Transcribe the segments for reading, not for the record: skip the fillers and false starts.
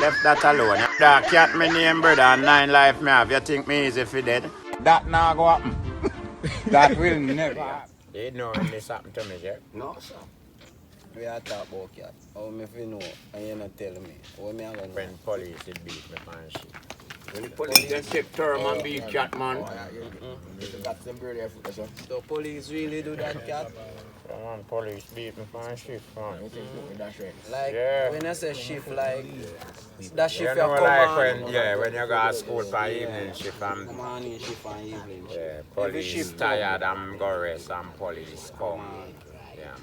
left that alone. That cat me name, brother, and 9 life me have. You think me easy for dead? That now go happen. That will never happen. You know when this happened to me, Jeff? No, sir. We are talking about cat. How me if you know and you not tell me? How me gonna know? When police did beat me for shit. When the police just take term and beat cat, man. You got them bird there for sure. The police really do that, cat? Someone police beat me for shit, man. Like, Yeah. when I say shift, like, that shift You you know, come like on. when you go to school for evening shift and Morning shift and evening shift. yeah, police shift tired and go rest and police come. Yeah.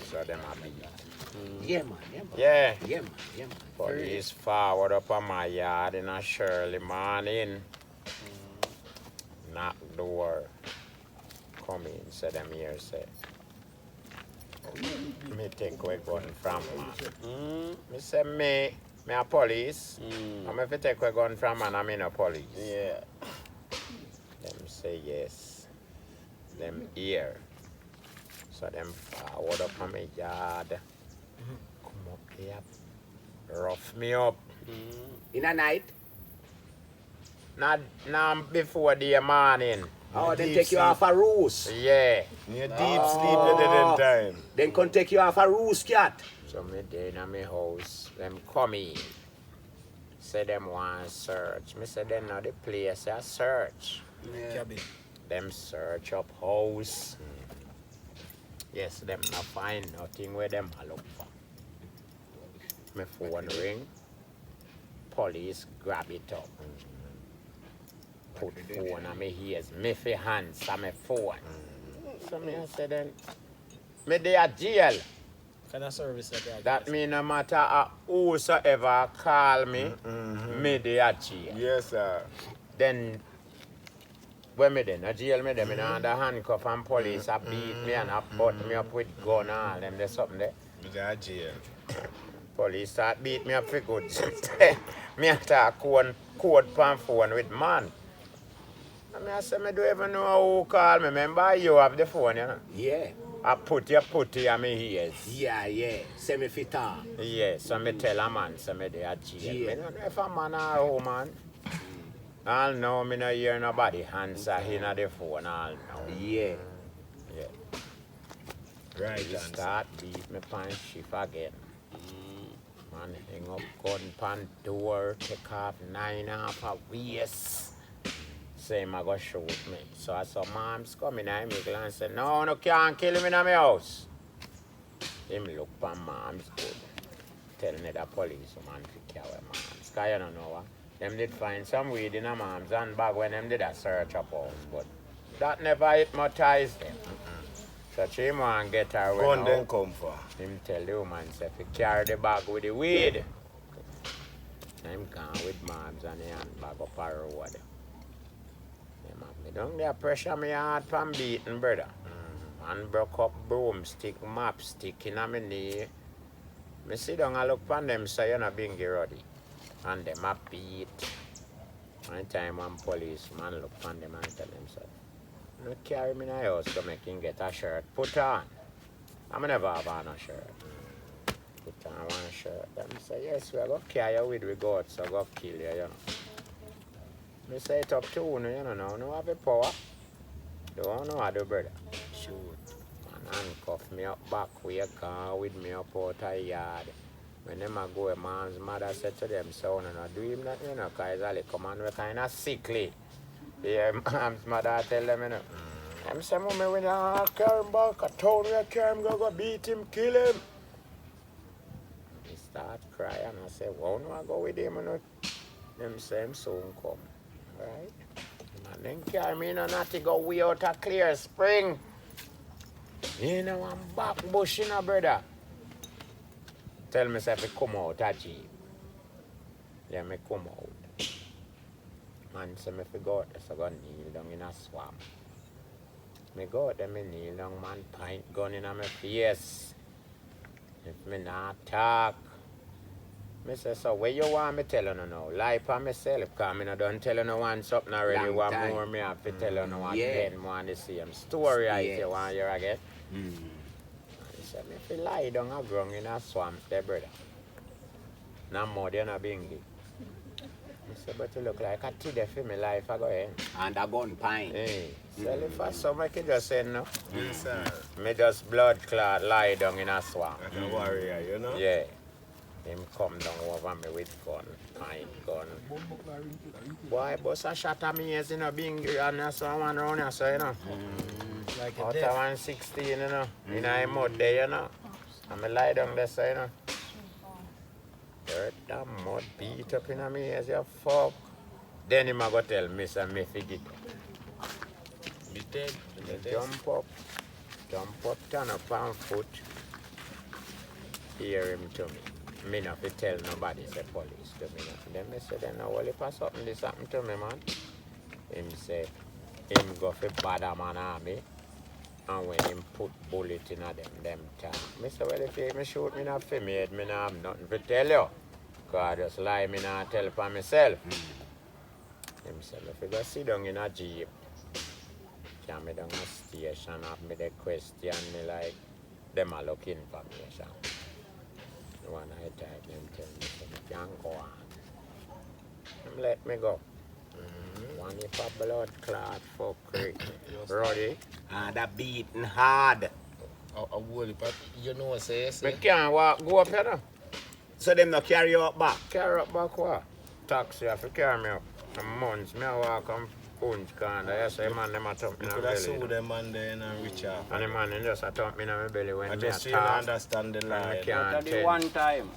So them a beat. Yeah, man. Yeah, man. Yeah. Yeah, man. Yeah, man. Police forward up on my yard in a Shirley morning. Knock door. Come in, say them here, say. Me take away gun from man. Me say me a police. I'm if you take away gun from man, I'm in a police. Yeah. Them say yes. Them here. So them forward up on my yard. Come up here. Rough me up. In a night, Not now before the morning. oh, then take you off a roost. Yeah. You deep sleep at that time. Then can take you off a roost, cat. So me there in my house. Them come in. Say them want search. Me say them know the place a search. Yeah. Them search up house. Yes, them not find nothing where them a look for. My phone ring. Police grab it up. Put phone on my ears. Me fi hands on my phone. So me I say then, me dey at jail. Kind of service That mean no matter whosoever call me, me dey at jail. Yes, sir. Then when me then a jail me them in under handcuff and police a beat me and a butt me up with gun and all them there something there. You're in jail. Police start beat me up for good. Me a talk code pan phone with man. And me I say me don't even know who call me. Remember you have the phone, you know. Yeah. I put you on me ears. Yeah. Semi-fit on. Yeah, so me tell a man, so me dey a jail. Me don't know if a man or woman. All know me no hear nobody answer in the phone, all know. Yeah. Yeah. Right, He start beat me pan shift again. Man hang up gun pan door, take off 9 off a waist. Say him a go shoot me. So I saw mom's coming at me and say, no can't kill him in my house. Him look pan mom's good. Tell me the police man to carry mom's. Cause you don't know what. Them did find some weed in a mom's handbag when them did a search up house. But that never hypnotized them. So she want get her way Gun now. then come for. Him tell the woman say if you carry the bag with the weed. Him gone with mobs and the handbag up a road. Them have me down there pressure me hard from beating brother. And broke up broomstick, map stick in my knee. Me sit down and look on them say you're not being ready. And them a beat. One time one policeman look on them and tell them say, no carry me in the house to make him get a shirt put on. I never have on a shirt. Put on one shirt. Them say, yes, we are going to carry you with we go out, so go kill you, you know. Me say it up to you, you know, no have a power. Don't know how to do, brother. Shoot. Man handcuff me up back, we gone with me up out of yard. When them a go, a man's mother said to them, son, do him that, you know, because he's a little man, we're kind of sickly. Yeah, man's mother tell them, you know. Them say, mommy, when you carry him back, a town where carry him, go beat him, kill him. He start crying, I say, well, no, I go with him, you know. Them say, him soon come, right? And then carry me in a natty go way out a Clear Spring. You know, I'm back bush, you know, brother. Tell me if I come out a jeep. Yeah, me come out. Man say me fi go out there, so go kneel down in a swamp. Me go out there, me kneel down, man, pint gun in my face. If me not talk, me say, so where you want me tell you now? Lie for myself, because me no done tell you no one something already. Long One time. more me have to tell you no one Yeah. then want the same story I Yes. say one year again. He said, me fi lie down a ground in a swamp there, brother. No more than a bingy. I said, but you look like a today for me life I go in. And a gun pine. Hey, sell it for some I can just say no. Yes, sir. Me just blood clot lie down in a swamp. Like a warrior, you know? Yeah. Him come down over me with gun, pine gun. Boy, boss a shot at me as in a bingy and I saw one round here, so you know. Like a Out of death. 116, you know. In a mud there, you know. And me lie down there, so you know. Dirt and mud beat up in me as you fuck. Then him a go tell me, so me forget. You dead? Jump up, turn up on foot. Hear him to me. Me not fi tell nobody, say police to me. Then me say, then now only for something this happen to me, man. Him say, him go fi bad a man army. And when him put bullet in a them time. Me say, well, if he me shoot me not fi me head, me not have nothing to tell you. Cause I just lie, me not tell for myself. Him say, me fi go sit down in a jeep. Can me down a station, have me the question me like, them a look information. One night time, them tell me, say, me can't go on. Them let me go. One if a blood clot for Roddy. And a beating hard. A whole but you know what say, Me say? can't walk, go up here now. So them not carry you up back. Carry up back what? Taxi have to carry me up. And months, me a walk on punch corner. Yes, the man them a thump me You in could my have belly. sued them and then reach out. And the man them just a thump me in my belly when I me just a so you talk. understand the And line. I But can't the tell. one time.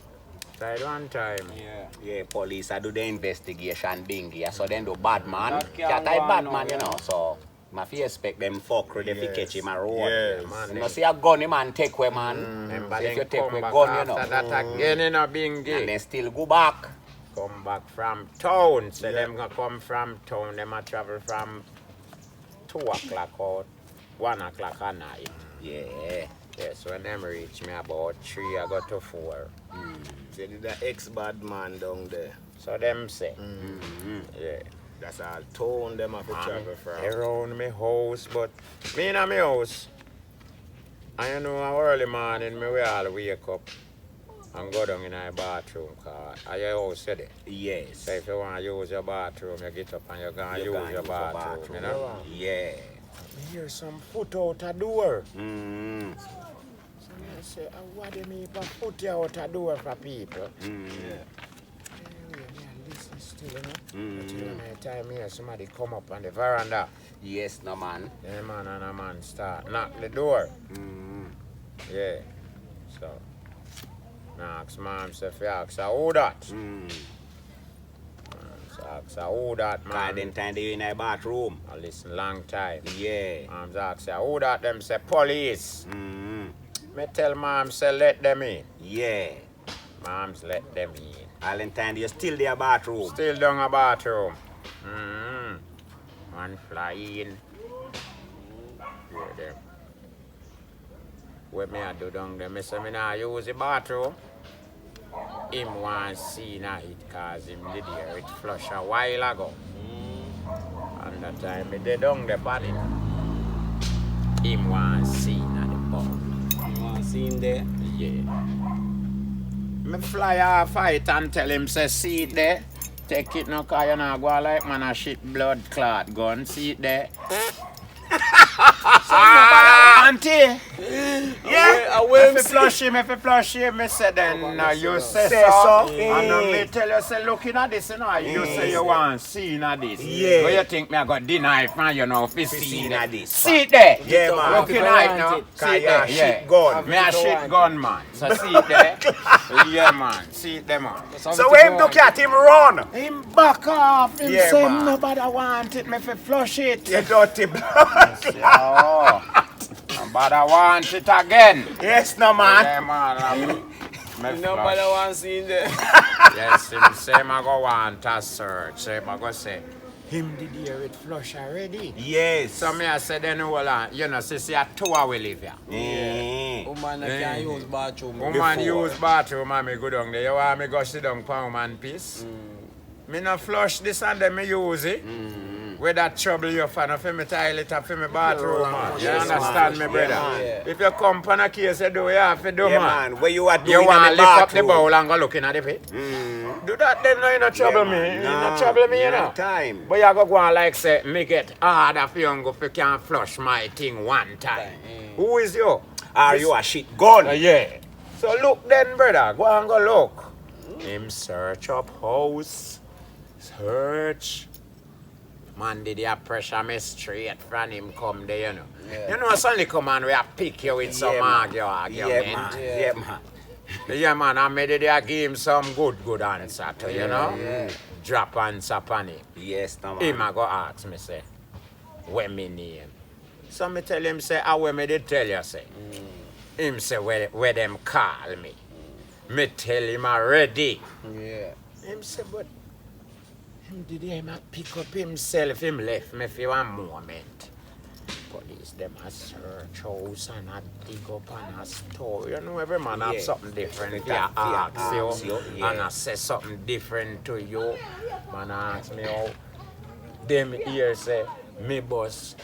Tried one time. Yeah. Yeah, police I do the investigation bingy. So then do bad man. That can't Cat go I on bad now, man, you yeah. know. So I feel expect them fuck with if you Yes. catch him a road. Yes. Man, You know, see a gun him and take away man. Remember So if then you take come away back gun, you after know. that again in a And bingy. then still go back. Come back from town. So Yeah. them gonna come from town. Them a travel from 2 o'clock or 1 o'clock at night. Yeah. Yes, when them reach me about 3, I go to 4. Say the ex-bad man down there. So them say, yeah. That's all town them have to travel from. Around my house, but me in my house. And you know, early morning, me we all wake up and go down in the bathroom, cause at your house, you there. Yes. So if you want to use your bathroom, you get up and you gonna You use can your use bathroom, you know. Yeah. Me hear some foot out a door. Mm. So I say, what do you mean by foot out a door for people? Mm. Listen still, you know. But you know, my time here, somebody come up on the veranda. Yes, no man. The man and a man start knock the door. Mm. Yeah. So, now ask mom, say, if you ask her who that? Mm. So ask her who that, Cause man. then time they in the bathroom. I listen long time. Yeah. Mom's ask her who that, them say police. Mm. Me tell mom, say let them in. Yeah. Mom's let them in. All the time you still there bathroom. Still down a bathroom. One fly in. Hear them. What me I do down there? Me say me nah use the bathroom. Him want see na it cause him did hear it flush a while ago. And that time me did down the pan it. Him want see na the ball. You want to see him there? Yeah. Me fly off it and tell him say see it there. Take it now cause you not go like man a shit blood clot gun. See it there. So nobody want it. Yeah. If you flush him, me say then you say so. And me tell you say looking at this, you know, you say you want see at this. Yeah. But you think me I got deny man, you know, if you see see that. this. See it there. Yeah, man. Looking at it now. Cause See it you there. a Yeah. shit gun. Me a shit gun man. So see it there. Yeah man. See it there man. So when him look at him run. Him back off. Him Yeah, say man. nobody want it. Me fi flush it. You dirty blood. Oh. But I want it again. Yes, no man. Yeah, man. Me Nobody flush. want to see him there. Yes, him say I go want a search. So I go say, him did hear it flush already. Yes. So me I say then hold on, you know, see a 2 we live here. Yeah. Woman that can use bathroom. Woman Before. use bathroom and me go down there. You want me go sit down for woman piece? Me no flush this and then me use it. Where that trouble you for no for me toilet or for me bathroom, man. You Yes, understand man. me, brother? Yeah. If you come on a case, you do what you have to do, Yeah, man. man. Where you are doing You in want to the lift up the bathroom? bowl and go looking at the pit? Do that then, no, you no trouble me. You no trouble me, you know. Time. But you go on like say, me get harder for you go if you can flush my thing one time. Who is you? Are you a shit gun? Yeah. So look then, brother. Go and go look. Him search up house. Search. Man did ya pressure me straight from him come there, you know. Yeah. You know, suddenly come on, we a pick you with some argument. Yeah, man. Yeah, man. Yeah, man, I made it there give him some good answer to, you know. Yeah. Drop answer on him. Yes, no, Him man. a go ask me, say, where me name? So me tell him, say, how where me did tell you, say. Him say, where them call me. Me tell him already. Yeah. Him say, but him did him a pick up himself. Him left me for one moment. Police them a search house and a dig up and a store. You know, every man have Yeah. something different. Yeah, He ask ask you, you, yeah. and I say something different to you. Man ask me how them here say me boss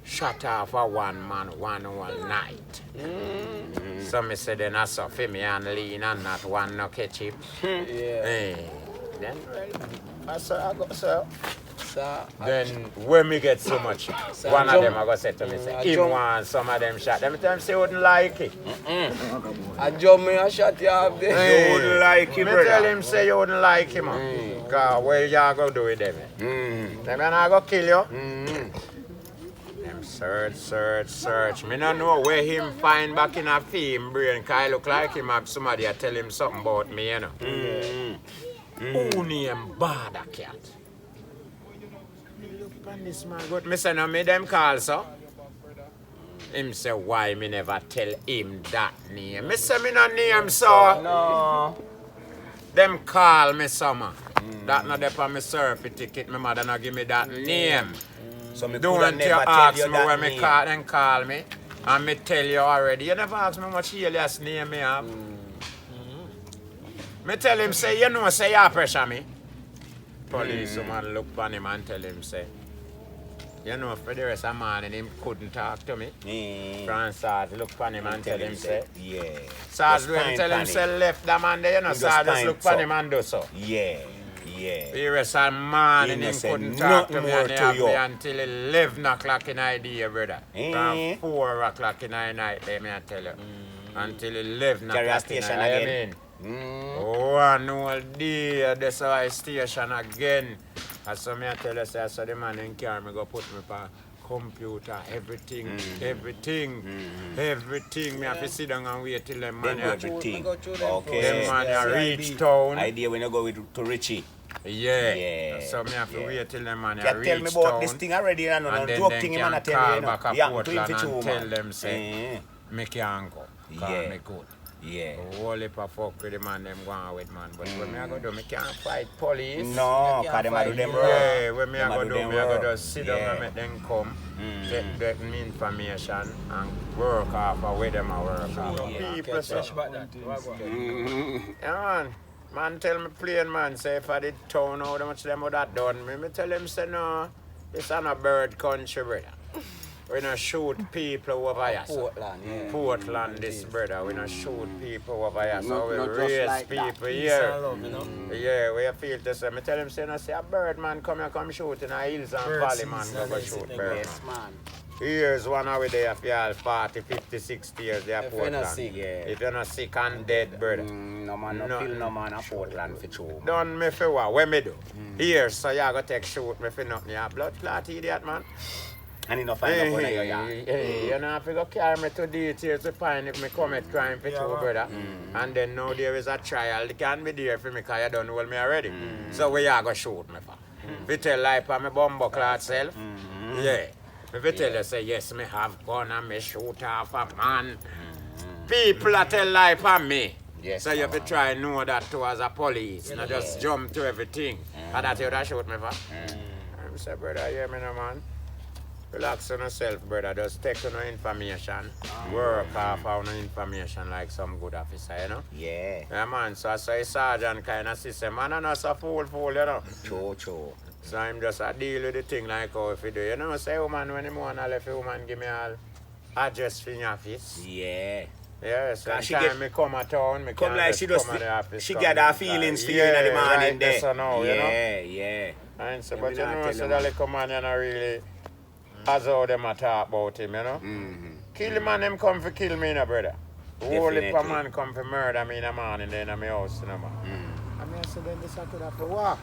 shut off a one man one night. So me say then I saw for me and lean and not one no catch him. Yeah. Hey, then well, I saw I go so. So, Then when me get so much, one of them I go say to me say, him want some of them shot. Them tell him say wouldn't like it. I jump me a shot you have there. Hey, You wouldn't like it, me brother. tell him say you wouldn't like him. Cause what you go do with them? Them man I go kill you. Them search. Me no know where him find back in a film brain. Cause I look like him have somebody a tell him something about me, you know. Who name Bada Cat? Look on this man good. Me say no me them call so. Him say why me never tell him that name. Me say me no name so. No. Them call me summer. That not there on me surfing ticket. My mother not give me that name. So me coulda Don't you never tell ask you me that when me name. call and call me. And me tell you already. You never ask me much alias name me have. Me tell him say you know say you pressure me. Police man look on him and tell him say, you know for the rest of the morning him couldn't talk to me. Francis look on him and tell him say, Yeah. Sarge Just when fine tell him panic. say left the man there, you know, Just Sarge just fine look so. on him and do so. Yeah. The rest of the morning He no him say couldn't talk to nothing me more and he to have you. me until 11 o'clock in the day, brother. Eh. From 4 o'clock in the night, let me tell you. Until 11 Carry a o'clock in the station night. again. One whole day, that's how I station again. And so me I tell you, say, so the man in car, me go put me for computer, everything. Me have to sit down and wait till them man, Then do everything. Go through them Okay. them man a reach town. Idea when you go to Richie. Yeah. Yeah, So me have to yeah. wait till them man a You reach tell me town. about this thing already, you know, And no then joke they thing, can man, I tell call you, back a yeah, Portland to and you, tell man. them say, me can go. Cause Yeah. me good. Yeah. Whole heap of fuck with the man them go on with man. But when me I go do, me can't fight police. No, because them a do them wrong. Yeah, when me I Them a go do do, them me I go wrong. just sit down Yeah. and make them come, get me information and work off of where them a work off. Yeah. People say, yeah, man tell me plain man, say if I did town how much them would have done me. Me tell him say no, this ain't a bird country, brother. We not shoot people over here. So. Portland, yeah. Portland, this brother, we not shoot people over here, so we Not just raise like that. people here. Yeah, we feel to say, me tell him say, no, say a bird man come here, come shoot in the hills and valley man, go shoot bird Yes, man. man. Here's one over there, if you have 40, 50, 60 years, they are If you're not Portland. sick. Yeah. If you're not sick and dead, brother. No man, no No. kill no man a Portland for true. Done me for what? What me do? Here, so you go take shoot me for nothing. You a blood clot idiot, man. And he no find up on your yard. Hey, you know, have to go carry me to details to find if me commit crime for true, brother. And then now there is a trial. They can't be there for me because you don't hold me already. So where you go shoot me for? If you tell lie for me bumbo clot self, yeah. If you tell you, say, yes, me have gun and me shoot off a man. People that tell lie for me. Yes, So you have to man. try and know that too as a police. Not just jump to everything. And that you that shoot me for. I say, brother, you hear me now, man? Relax on yourself, brother. Just take no information. Work off on no information like some good officer, you know? Yeah. Yeah, man. So I say sergeant kind of system. Man, I'm not so fool, you know? True. So I'm just a deal with the thing like how if you do. You know, say woman when the morning I left the woman give me all address for your office. Yeah. Yeah, so She time get- me come at town, me Come can like just she just come at the office. she come get her inside. feelings for you in the morning right there. So now, you know? Yeah. And so, Yeah, but me you not know, tell so you, that man. little man, you know, really, as how them a talk about him, you know? Kill the man, them come for kill me, you know, brother. Whole heap of Definitely. man come for murder me in the morning, then in my house, you know, man. I mean, so then this I could have to walk.